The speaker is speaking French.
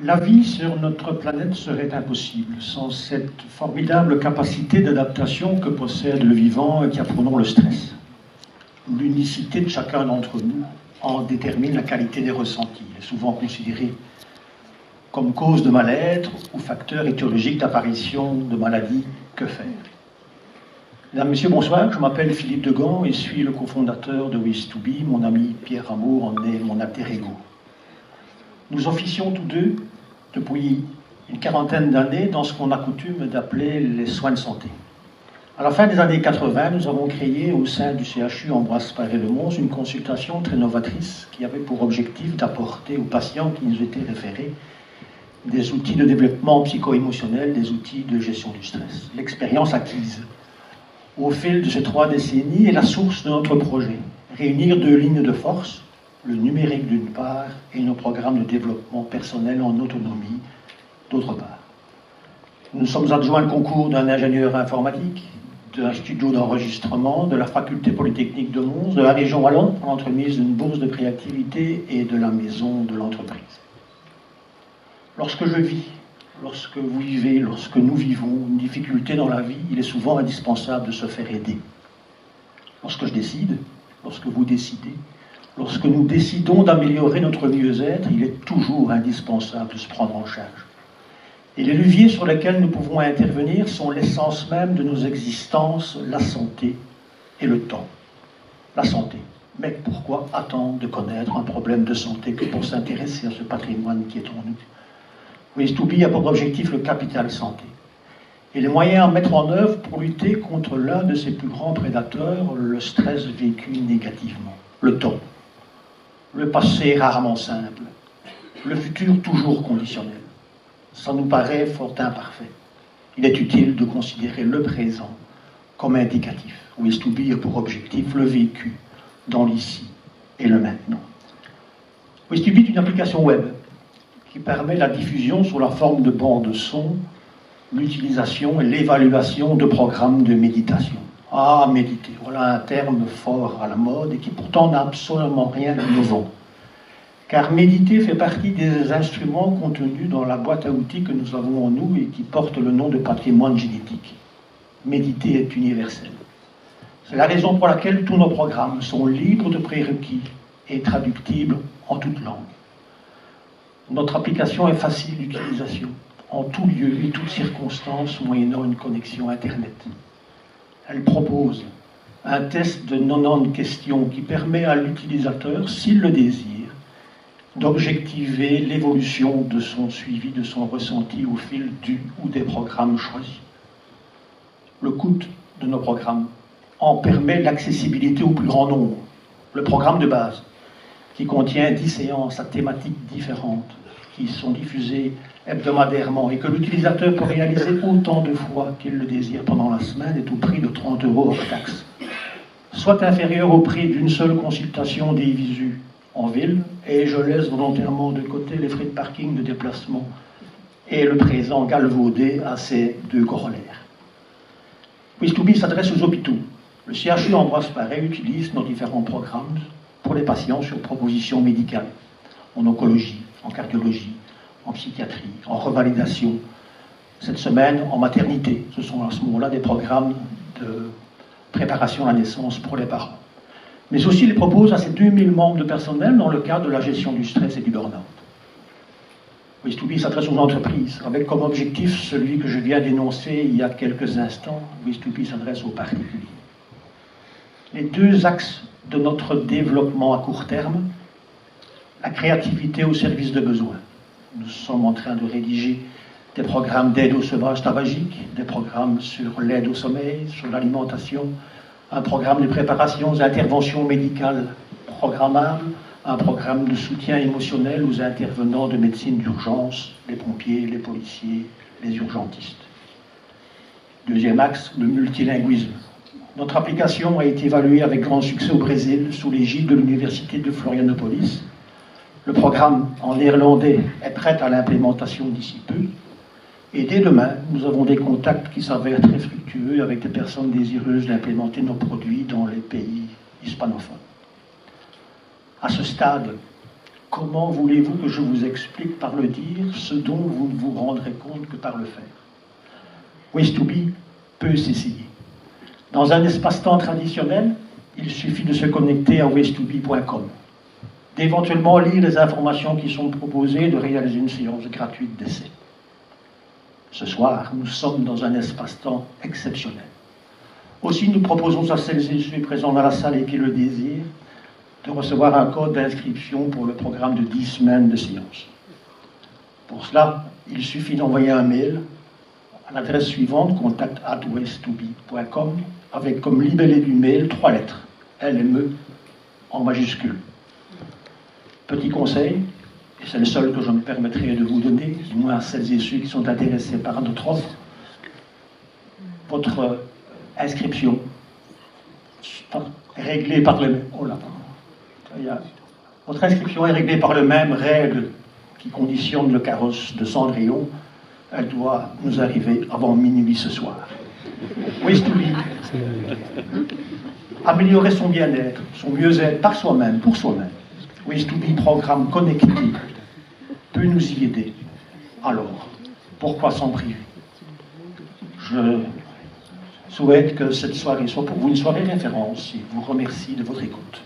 La vie sur notre planète serait impossible sans cette formidable capacité d'adaptation que possède le vivant et qui apprenons le stress. L'unicité de chacun d'entre nous en détermine la qualité des ressentis. Il est souvent considéré comme cause de mal-être ou facteur étiologique d'apparition de maladies. Que faire? Mesdames, Messieurs, bonsoir. Je m'appelle Philippe Degand et suis le cofondateur de Ways2Be. Mon ami Pierre Amour en est mon alter ego. Nous officions tous deux depuis une quarantaine d'années dans ce qu'on a coutume d'appeler les soins de santé. À la fin des années 80, nous avons créé au sein du CHU Ambroise Paré-le-Mons une consultation très novatrice qui avait pour objectif d'apporter aux patients qui nous étaient référés des outils de développement psycho-émotionnel, des outils de gestion du stress. L'expérience acquise au fil de ces 3 décennies est la source de notre projet. Réunir 2 lignes de force, le numérique d'une part et nos programmes de développement personnel en autonomie d'autre part. Nous sommes adjoints le concours d'un ingénieur informatique, d'un studio d'enregistrement, de la faculté polytechnique de Mons, de la région wallonne, pour l'entremise d'une bourse de préactivité et de la maison de l'entreprise. Lorsque je vis, lorsque vous vivez, lorsque nous vivons une difficulté dans la vie, il est souvent indispensable de se faire aider. Lorsque je décide, lorsque vous décidez, lorsque nous décidons d'améliorer notre mieux-être, il est toujours indispensable de se prendre en charge. Et les leviers sur lesquels nous pouvons intervenir sont l'essence même de nos existences, la santé et le temps. La santé. Mais pourquoi attendre de connaître un problème de santé que pour s'intéresser à ce patrimoine qui est en nous? Ways2Be a pour objectif le capital santé et les moyens à mettre en œuvre pour lutter contre l'un de ses plus grands prédateurs, le stress vécu négativement, le temps. Le passé rarement simple, le futur toujours conditionnel. Ça nous paraît fort imparfait. Il est utile de considérer le présent comme indicatif. Ways2Be a pour objectif le vécu dans l'ici et le maintenant. Ways2Be est une application web qui permet la diffusion sous la forme de bandes son, l'utilisation et l'évaluation de programmes de méditation. Ah, méditer, voilà un terme fort à la mode et qui pourtant n'a absolument rien d'innovant. Car méditer fait partie des instruments contenus dans la boîte à outils que nous avons en nous et qui porte le nom de patrimoine génétique. Méditer est universel. C'est la raison pour laquelle tous nos programmes sont libres de prérequis et traductibles en toute langue. Notre application est facile d'utilisation, en tout lieu et toutes circonstances, moyennant une connexion Internet. Elle propose un test de 90 questions qui permet à l'utilisateur, s'il le désire, d'objectiver l'évolution de son suivi, de son ressenti au fil du ou des programmes choisis. Le coût de nos programmes en permet l'accessibilité au plus grand nombre. Le programme de base, qui contient 10 séances à thématiques différentes, qui sont diffusées hebdomadairement et que l'utilisateur peut réaliser autant de fois qu'il le désire pendant la semaine, est au prix de 30 € hors taxe, soit inférieur au prix d'une seule consultation des visus en ville, et je laisse volontairement de côté les frais de parking, de déplacement et le présent galvaudé à ces 2 corollaires. Ways2Be s'adresse aux hôpitaux. Le CHU Ambroise Paré utilise nos différents programmes pour les patients sur proposition médicale, en oncologie, en cardiologie, en psychiatrie, en revalidation. Cette semaine, en maternité. Ce sont à ce moment-là des programmes de préparation à la naissance pour les parents. Mais aussi, il propose à ces 2000 membres de personnel dans le cadre de la gestion du stress et du burn-out. Ways2Be s'adresse aux entreprises, avec comme objectif celui que je viens d'énoncer il y a quelques instants. Ways2Be s'adresse aux particuliers. Les 2 axes de notre développement à court terme, la créativité au service de besoins. Nous sommes en train de rédiger des programmes d'aide au sevrage tabagique, des programmes sur l'aide au sommeil, sur l'alimentation, un programme de préparation aux interventions médicales programmables, un programme de soutien émotionnel aux intervenants de médecine d'urgence, les pompiers, les policiers, les urgentistes. 2e axe, le multilinguisme. Notre application a été évaluée avec grand succès au Brésil sous l'égide de l'université de Florianopolis. Le programme en néerlandais est prêt à l'implémentation d'ici peu. Et dès demain, nous avons des contacts qui s'avèrent très fructueux avec des personnes désireuses d'implémenter nos produits dans les pays hispanophones. À ce stade, Comment voulez-vous que je vous explique par le dire ce dont vous ne vous rendrez compte que par le faire? Ways2Be peut s'essayer. Dans un espace-temps traditionnel, il suffit de se connecter à ways2be.com, d'éventuellement lire les informations qui sont proposées et de réaliser une séance gratuite d'essai. Ce soir, nous sommes dans un espace-temps exceptionnel. Aussi, nous proposons à celles et ceux présents dans la salle et qui le désirent de recevoir un code d'inscription pour le programme de 10 semaines de séance. Pour cela, il suffit d'envoyer un mail à l'adresse suivante, contact@ways2be.com, avec comme libellé du mail 3 lettres, LME en majuscule. Petit conseil, et c'est le seul que je me permettrai de vous donner, du moins à celles et ceux qui sont intéressés par notre offre, votre inscription réglée par le... Oh là, votre inscription est réglée par les mêmes règles qui conditionnent le carrosse de Cendrillon. Elle doit nous arriver avant minuit ce soir. Ways2Be, améliorer son bien-être, son mieux-être par soi-même, pour soi-même. Ways2Be, programme connecté, peut nous y aider. Alors, pourquoi s'en priver? Je souhaite que cette soirée soit pour vous une soirée référence et vous remercie de votre écoute.